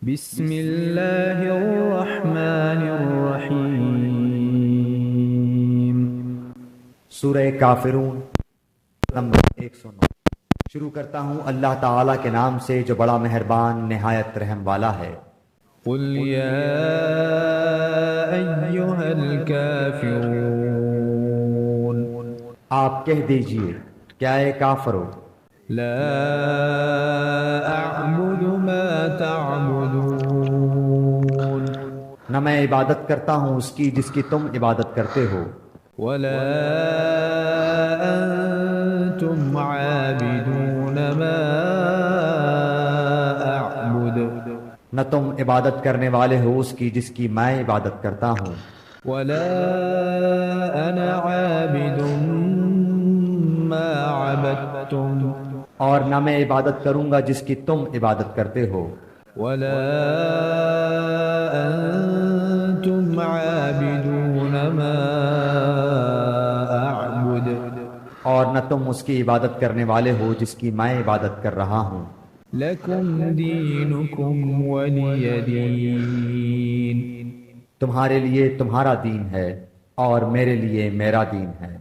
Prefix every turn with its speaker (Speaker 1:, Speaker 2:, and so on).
Speaker 1: بسم اللہ الرحمن الرحیم۔
Speaker 2: سورہ کافرون نمبر 109۔ شروع کرتا ہوں اللہ تعالیٰ کے نام سے جو بڑا مہربان نہایت رحم والا ہے۔
Speaker 1: قل یا ایہا الکافرون،
Speaker 2: آپ کہہ دیجئے کیا اے کافرو،
Speaker 1: لا اعبد ما تعبدون،
Speaker 2: نہ میں عبادت کرتا ہوں اس کی جس کی تم عبادت کرتے ہو،
Speaker 1: ولا انتم عابدون ما اعبد،
Speaker 2: نہ تم عبادت کرنے والے ہو اس کی جس کی میں عبادت کرتا ہوں،
Speaker 1: ولا انا عابد ما عبدتم،
Speaker 2: اور نہ میں عبادت کروں گا جس کی تم عبادت کرتے ہو،
Speaker 1: ولا انتم عابدون ما اعبد،
Speaker 2: اور نہ تم اس کی عبادت کرنے والے ہو جس کی میں عبادت کر رہا ہوں۔
Speaker 1: لکم دینکم ولی دین،
Speaker 2: تمہارے لیے تمہارا دین ہے اور میرے لیے میرا دین ہے۔